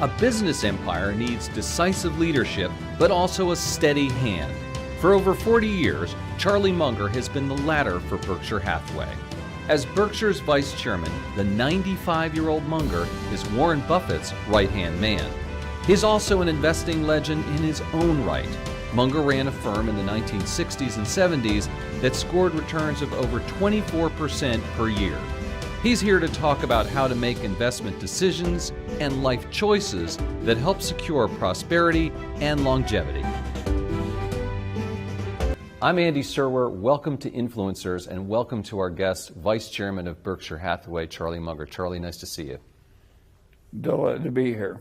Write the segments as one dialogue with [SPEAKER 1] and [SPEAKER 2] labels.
[SPEAKER 1] A business empire needs decisive leadership, but also a steady hand. For over 40 years, Charlie Munger has been the latter for Berkshire Hathaway. As Berkshire's vice chairman, the 95-year-old Munger is Warren Buffett's right-hand man. He's also an investing legend in his own right. Munger ran a firm in the 1960s and 70s that scored returns of over 24% per year. He's here to talk about how to make investment decisions and life choices that help secure prosperity and longevity. I'm Andy Serwer. Welcome to Influencers, and welcome to our guest, Vice Chairman of Berkshire Hathaway, Charlie Munger. Charlie, nice to see you.
[SPEAKER 2] Delighted to be here.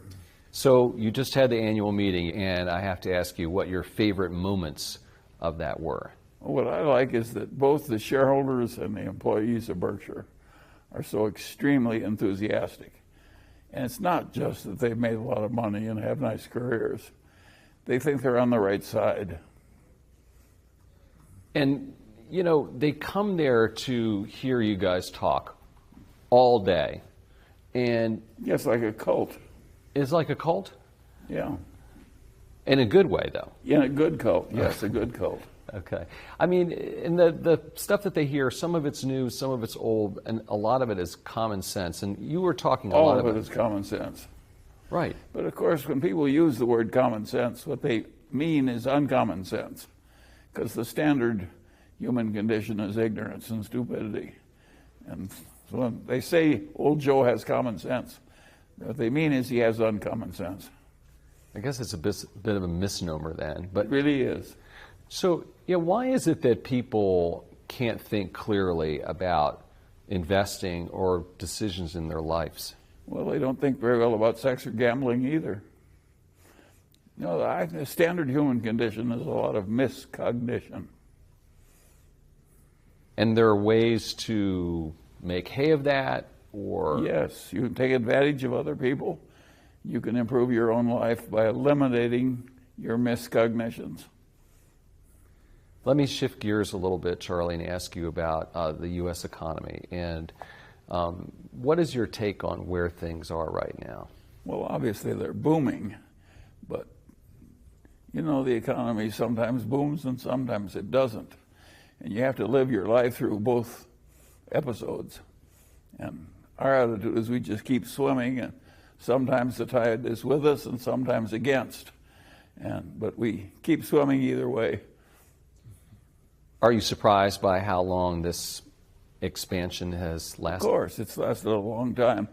[SPEAKER 1] So you just had the annual meeting, and I have to ask you what your favorite moments of that were.
[SPEAKER 2] What I like is that both the shareholders and the employees of Berkshire are so extremely enthusiastic. And it's not just that they've made a lot of money and have nice careers. They think they're on the right side.
[SPEAKER 1] And, you know, they come there to hear you guys talk all day. And
[SPEAKER 2] Yes, like a cult.
[SPEAKER 1] it's like a cult?
[SPEAKER 2] Yeah.
[SPEAKER 1] In a good way, though.
[SPEAKER 2] In a good cult. Yes, a good cult.
[SPEAKER 1] Okay. I mean, in the stuff that they hear, some of it's new, some of it's old, and a lot of it is common sense. And you were talking a
[SPEAKER 2] All
[SPEAKER 1] lot
[SPEAKER 2] of
[SPEAKER 1] about
[SPEAKER 2] it is common sense.
[SPEAKER 1] Right.
[SPEAKER 2] But of course, when people use the word common sense, what they mean is uncommon sense. Because the standard human condition is ignorance and stupidity. And so when they say old Joe has common sense, what they mean is he has uncommon sense.
[SPEAKER 1] I guess it's a bit of a misnomer then. But
[SPEAKER 2] It really is.
[SPEAKER 1] so, yeah, why is it that people can't think clearly about investing or decisions in their lives?
[SPEAKER 2] Well, they don't think very well about sex or gambling either. You know, the standard human condition is a lot of miscognition.
[SPEAKER 1] And there are ways to make hay of that, or
[SPEAKER 2] Yes, you can take advantage of other people. You can improve your own life by eliminating your miscognitions.
[SPEAKER 1] Let me shift gears a little bit, Charlie, and ask you about the U.S. economy. And what is your take on where things are right now?
[SPEAKER 2] Well, obviously they're booming, but you know, the economy sometimes booms and sometimes it doesn't. And you have to live your life through both episodes. And our attitude is we just keep swimming, and sometimes the tide is with us and sometimes against. But we keep swimming either way.
[SPEAKER 1] Are you surprised by how long this expansion has lasted?
[SPEAKER 2] Of course, it's lasted a long time.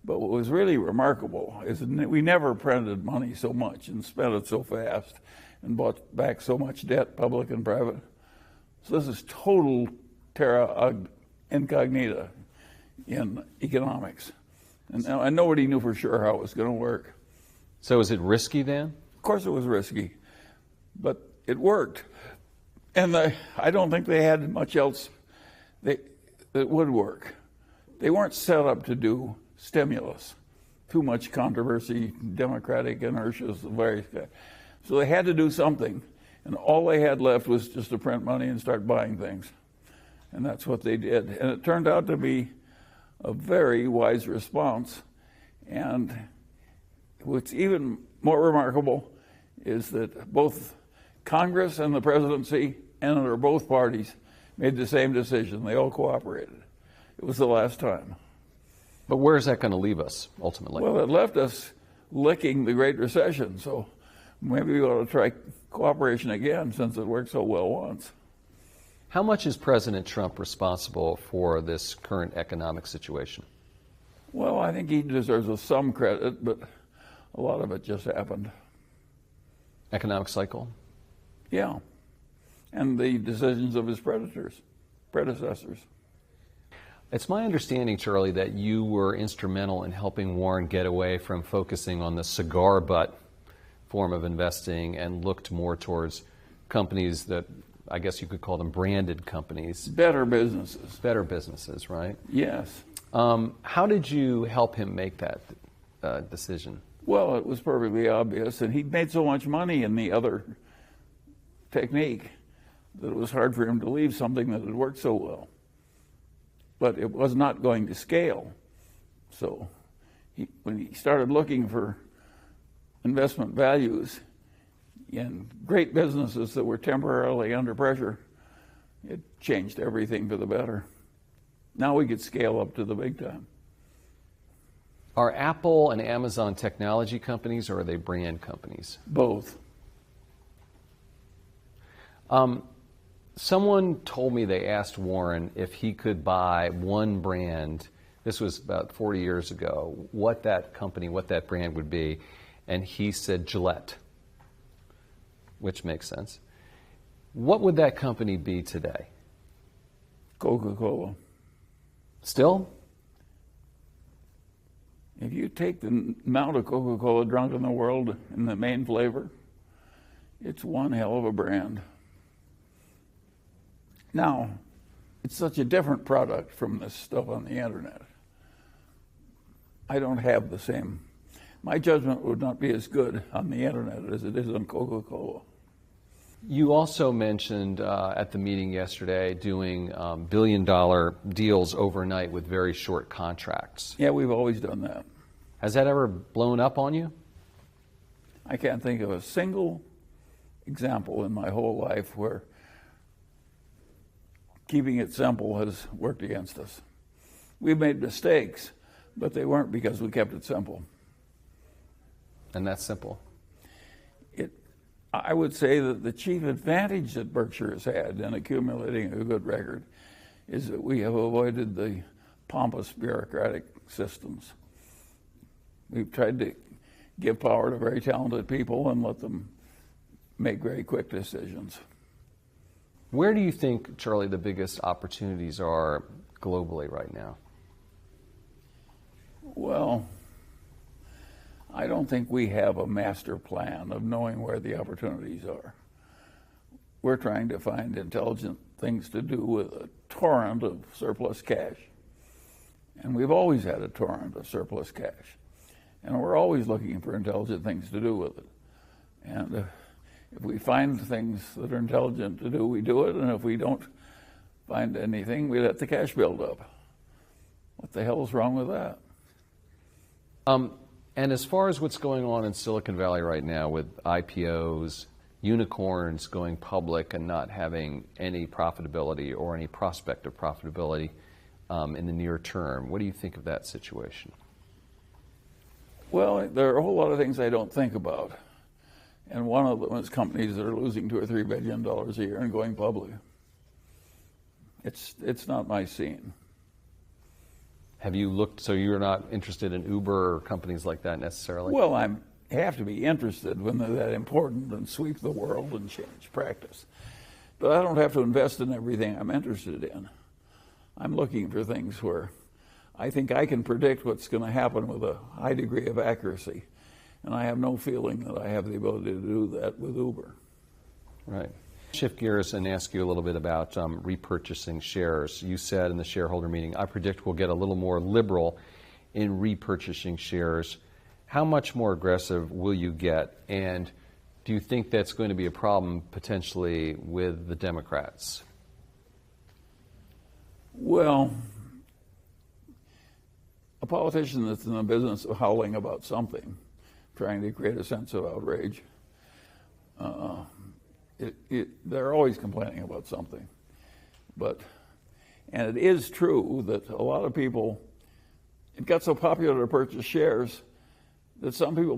[SPEAKER 2] But what was really remarkable is that we never printed money so much and spent it so fast and bought back so much debt, public and private. So this is total Terra Incognita in economics. And nobody knew for sure how it was going to work.
[SPEAKER 1] So is it risky then?
[SPEAKER 2] Of course it was risky, but it worked. And I don't think they had much else that would work. They weren't set up to do stimulus. Too much controversy, democratic inertias, various kinds. So they had to do something, and all they had left was just to print money and start buying things. And that's what they did. And it turned out to be a very wise response. And what's even more remarkable is that both Congress and the presidency and under both parties made the same decision. They all cooperated. It was the last time.
[SPEAKER 1] But where is that going to leave us ultimately?
[SPEAKER 2] Well, it left us licking the Great Recession, so maybe we ought to try cooperation again since it worked so well once.
[SPEAKER 1] How much is President Trump responsible for this current economic situation?
[SPEAKER 2] Well, I think he deserves some credit, but a lot of it just happened.
[SPEAKER 1] Economic cycle?
[SPEAKER 2] Yeah. And the decisions of his predecessors.
[SPEAKER 1] It's my understanding, Charlie, that you were instrumental in helping Warren get away from focusing on the cigar butt form of investing and looked more towards companies that I guess you could call them branded companies.
[SPEAKER 2] Better businesses.
[SPEAKER 1] Better businesses, right?
[SPEAKER 2] Yes.
[SPEAKER 1] How did you help him make that decision?
[SPEAKER 2] Well, it was perfectly obvious, and he'd made so much money in the other technique that it was hard for him to leave something that had worked so well. But it was not going to scale. So when he started looking for investment values in great businesses that were temporarily under pressure, it changed everything for the better. Now we could scale up to the big time.
[SPEAKER 1] Are Apple and Amazon technology companies, or are they brand companies?
[SPEAKER 2] Both.
[SPEAKER 1] Someone told me they asked Warren if he could buy one brand, this was about 40 years ago, what that company, what that brand would be, and he said Gillette, which makes sense. What would that company be today?
[SPEAKER 2] Coca-Cola.
[SPEAKER 1] Still?
[SPEAKER 2] If you take the amount of Coca-Cola drunk in the world in the main flavor, it's one hell of a brand. Now, it's such a different product from this stuff on the internet. I don't have the same. My judgment would not be as good on the internet as it is on Coca-Cola.
[SPEAKER 1] You also mentioned at the meeting yesterday doing billion-dollar deals overnight with very short contracts.
[SPEAKER 2] Yeah, we've always done that.
[SPEAKER 1] Has that ever blown up on you?
[SPEAKER 2] I can't think of a single example in my whole life where keeping it simple has worked against us. We've made mistakes, but they weren't because we kept it simple.
[SPEAKER 1] And that's simple.
[SPEAKER 2] I would say that the chief advantage that Berkshire has had in accumulating a good record is that we have avoided the pompous bureaucratic systems. We've tried to give power to very talented people and let them make very quick decisions.
[SPEAKER 1] Where do you think, Charlie, the biggest opportunities are globally right now?
[SPEAKER 2] Well, I don't think we have a master plan of knowing where the opportunities are. We're trying to find intelligent things to do with a torrent of surplus cash. And we've always had a torrent of surplus cash. And we're always looking for intelligent things to do with it. And if we find things that are intelligent to do, we do it. And if we don't find anything, we let the cash build up. What the hell is wrong with that?
[SPEAKER 1] And as far as what's going on in Silicon Valley right now with IPOs, unicorns going public and not having any profitability or any prospect of profitability in the near term, what do you think of that situation?
[SPEAKER 2] Well, there are a whole lot of things I don't think about. And one of them is companies that are losing $2 or $3 billion a year and going public. It's not my scene.
[SPEAKER 1] Have you looked, so you're not interested in Uber or companies like that necessarily?
[SPEAKER 2] Well, I have to be interested when they're that important and sweep the world and change practice. But I don't have to invest in everything I'm interested in. I'm looking for things where I think I can predict what's going to happen with a high degree of accuracy. And I have no feeling that I have the ability to do that with Uber.
[SPEAKER 1] Right. Shift gears and ask you a little bit about repurchasing shares. You said in the shareholder meeting, I predict we'll get a little more liberal in repurchasing shares. How much more aggressive will you get? And do you think that's going to be a problem potentially with the Democrats?
[SPEAKER 2] Well, a politician that's in the business of howling about something, trying to create a sense of outrage, they're always complaining about something. And it is true that a lot of people, it got so popular to purchase shares that some people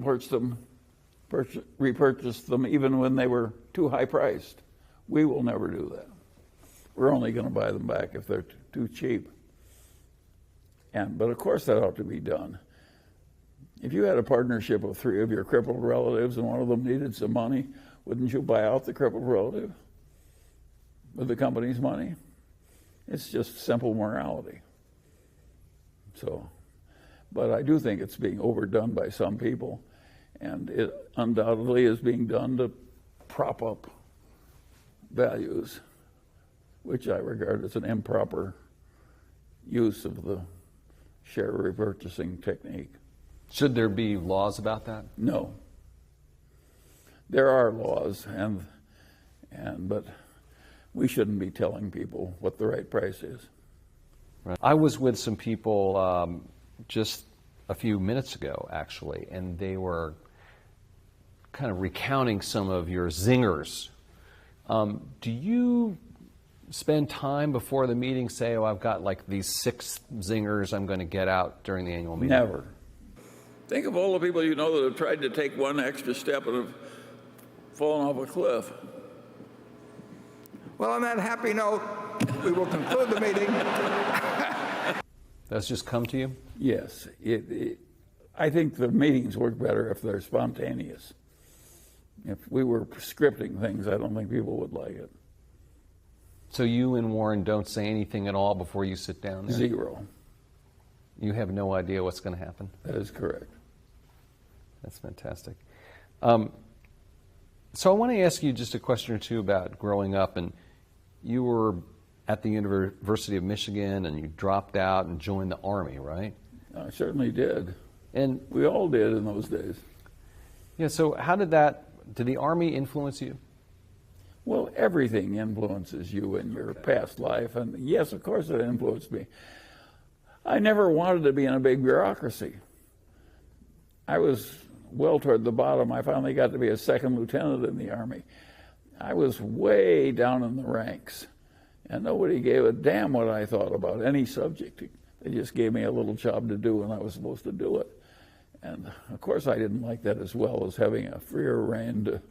[SPEAKER 2] repurchased them even when they were too high priced. We will never do that. We're only going to buy them back if they're too cheap. But of course that ought to be done. If you had a partnership of 3 of your crippled relatives and one of them needed some money, wouldn't you buy out the crippled relative with the company's money? It's just simple morality. But I do think it's being overdone by some people, and it undoubtedly is being done to prop up values, which I regard as an improper use of the share repurchasing technique.
[SPEAKER 1] Should there be laws about that?
[SPEAKER 2] No. There are laws, but we shouldn't be telling people what the right price is.
[SPEAKER 1] Right. I was with some people just a few minutes ago, actually, and they were kind of recounting some of your zingers. Do you spend time before the meeting, say, oh, I've got like these 6 zingers I'm going to get out during the annual meeting?
[SPEAKER 2] Never. Think of all the people you know that have tried to take one extra step and have fallen off a cliff.
[SPEAKER 3] Well, on that happy note, we will conclude the meeting.
[SPEAKER 1] That's just come to you?
[SPEAKER 2] Yes. I think the meetings work better if they're spontaneous. If we were scripting things, I don't think people would like it.
[SPEAKER 1] So you and Warren don't say anything at all before you sit down there?
[SPEAKER 2] 0.
[SPEAKER 1] You have no idea what's going to happen?
[SPEAKER 2] That is correct.
[SPEAKER 1] That's fantastic. So I want to ask you just a question or two about growing up. And you were at the University of Michigan, and you dropped out and joined the Army, right?
[SPEAKER 2] I certainly did.
[SPEAKER 1] And
[SPEAKER 2] we all did in those days.
[SPEAKER 1] Yeah, so how did the Army influence you?
[SPEAKER 2] Well, everything influences you in your past life. And yes, of course it influenced me. I never wanted to be in a big bureaucracy. I was well toward the bottom. I finally got to be a second lieutenant in the Army. I was way down in the ranks, and nobody gave a damn what I thought about any subject. They just gave me a little job to do, and I was supposed to do it. And of course I didn't like that as well as having a freer rein to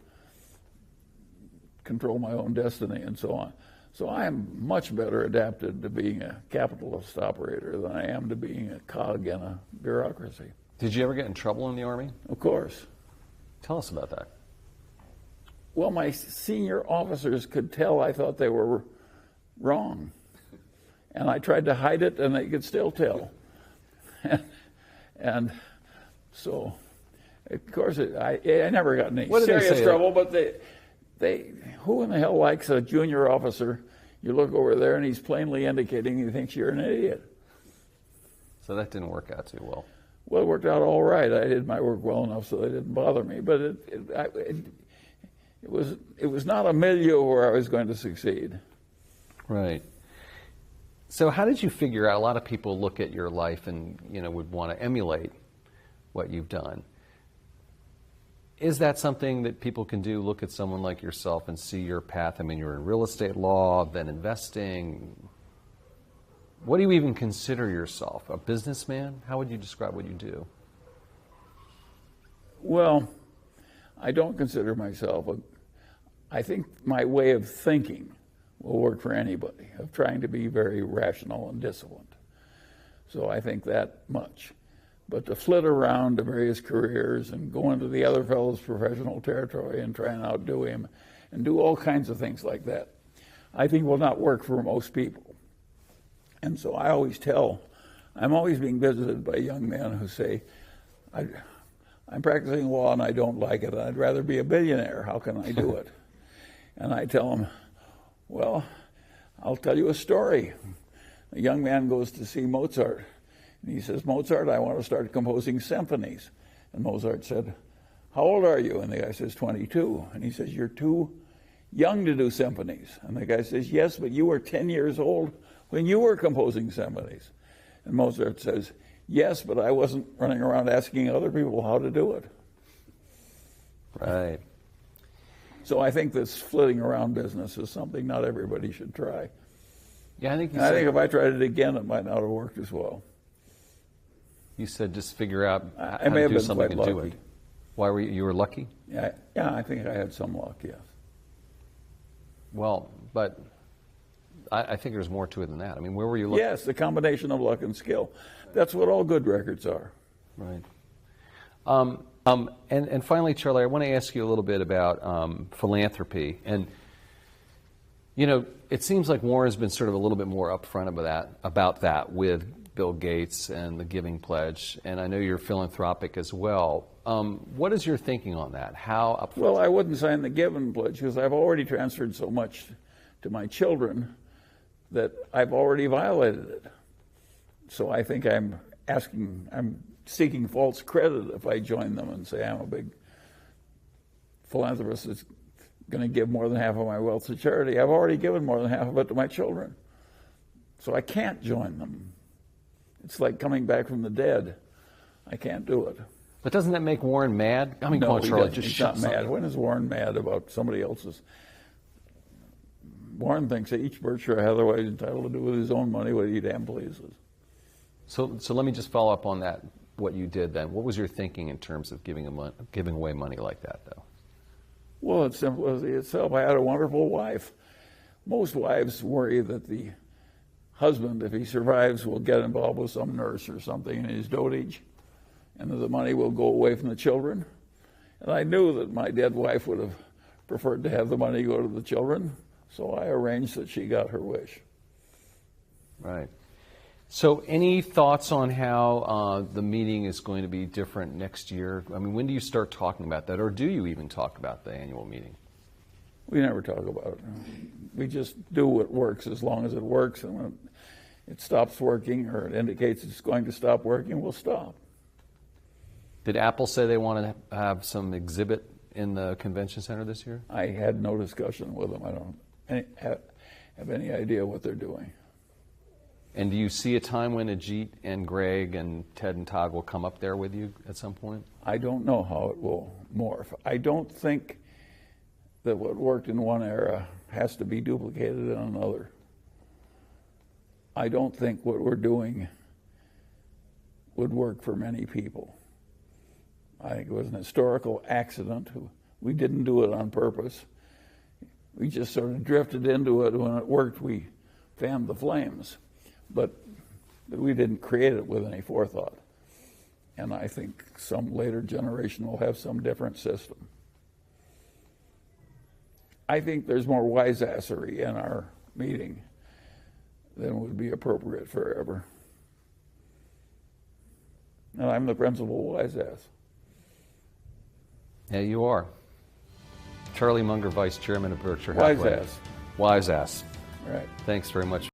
[SPEAKER 2] control my own destiny and so on. So I am much better adapted to being a capitalist operator than I am to being a cog in a bureaucracy.
[SPEAKER 1] Did you ever get in trouble in the Army?
[SPEAKER 2] Of course.
[SPEAKER 1] Tell us about that.
[SPEAKER 2] Well, my senior officers could tell I thought they were wrong. And I tried to hide it, and they could still tell. And so, of course, I never got in any serious trouble, but who in the hell likes a junior officer? You look over there, and he's plainly indicating he thinks you're an idiot.
[SPEAKER 1] So that didn't work out too well.
[SPEAKER 2] Well, it worked out all right. I did my work well enough so they didn't bother me. But it was not a milieu where I was going to succeed.
[SPEAKER 1] Right. So how did you figure out? A lot of people look at your life and would want to emulate what you've done. Is that something that people can do? Look at someone like yourself and see your path. I mean, you're in real estate law, then investing. What do you even consider yourself? A businessman? How would you describe what you do?
[SPEAKER 2] Well, I don't consider myself I think my way of thinking will work for anybody, of trying to be very rational and disciplined. So I think that much. But to flit around to various careers and go into the other fellow's professional territory and try and outdo him and do all kinds of things like that, I think will not work for most people. And so I always I'm always being visited by young men who say, I'm practicing law and I don't like it. I'd rather be a billionaire. How can I do it? And I tell them, well, I'll tell you a story. A young man goes to see Mozart. And he says, Mozart, I want to start composing symphonies. And Mozart said, how old are you? And the guy says, 22. And he says, you're too young to do symphonies. And the guy says, yes, but you were 10 years old when you were composing symphonies. And Mozart says, yes, but I wasn't running around asking other people how to do it.
[SPEAKER 1] Right.
[SPEAKER 2] So I think this flitting around business is something not everybody should try.
[SPEAKER 1] Yeah, I think
[SPEAKER 2] if I tried it again, it might not have worked as well.
[SPEAKER 1] You said just figure out how
[SPEAKER 2] I may
[SPEAKER 1] to
[SPEAKER 2] have
[SPEAKER 1] do
[SPEAKER 2] been
[SPEAKER 1] something
[SPEAKER 2] quite
[SPEAKER 1] and
[SPEAKER 2] lucky.
[SPEAKER 1] do it. Why were you were lucky?
[SPEAKER 2] Yeah, I think I had some luck, yes.
[SPEAKER 1] Well, but I think there's more to it than that. I mean, where were you lucky?
[SPEAKER 2] Yes, the combination of luck and skill. That's what all good records are.
[SPEAKER 1] Right. And finally, Charlie, I want to ask you a little bit about philanthropy. And, it seems like Warren's been sort of a little bit more upfront about that with Bill Gates and the Giving Pledge. And I know you're philanthropic as well. What is your thinking on that? How upfront?
[SPEAKER 2] Well, I wouldn't sign the Giving Pledge because I've already transferred so much to my children that I've already violated it. So I think I'm seeking false credit if I join them and say I'm a big philanthropist that's going to give more than half of my wealth to charity. I've already given more than half of it to my children. So I can't join them. It's like coming back from the dead. I can't do it.
[SPEAKER 1] But doesn't that make Warren mad? I mean,
[SPEAKER 2] No,
[SPEAKER 1] come on,
[SPEAKER 2] he
[SPEAKER 1] Charlie,
[SPEAKER 2] doesn't.
[SPEAKER 1] just
[SPEAKER 2] He's
[SPEAKER 1] shut
[SPEAKER 2] not mad.
[SPEAKER 1] something.
[SPEAKER 2] When is Warren mad about somebody else's? Warren thinks that each Berkshire Hathaway is entitled to do with his own money what he damn pleases.
[SPEAKER 1] So let me just follow up on that, what you did then. What was your thinking in terms of giving away money like that, though?
[SPEAKER 2] Well, it's simple as itself. I had a wonderful wife. Most wives worry that the husband, if he survives, will get involved with some nurse or something in his dotage, and that the money will go away from the children. And I knew that my dead wife would have preferred to have the money go to the children, so I arranged that she got her wish.
[SPEAKER 1] Right. So any thoughts on how the meeting is going to be different next year? I mean, when do you start talking about that, or do you even talk about the annual meeting?
[SPEAKER 2] We never talk about it. We just do what works as long as it works, and when it stops working or it indicates it's going to stop working, we'll stop.
[SPEAKER 1] Did Apple say they want to have some exhibit in the convention center this year?
[SPEAKER 2] I had no discussion with them. I don't have any idea what they're doing.
[SPEAKER 1] And do you see a time when Ajit and Greg and Ted and Todd will come up there with you at some point?
[SPEAKER 2] I don't know how it will morph. I don't think that what worked in one era has to be duplicated in another. I don't think what we're doing would work for many people. I think it was an historical accident. We didn't do it on purpose. We just sort of drifted into it. When it worked, we fanned the flames. But we didn't create it with any forethought. And I think some later generation will have some different system. I think there's more wise-assery in our meeting than would be appropriate forever. And I'm the principal wise-ass.
[SPEAKER 1] Yeah, you are. Charlie Munger, Vice Chairman of Berkshire Hathaway.
[SPEAKER 2] Wise-ass.
[SPEAKER 1] Wise-ass.
[SPEAKER 2] Right.
[SPEAKER 1] Thanks very much.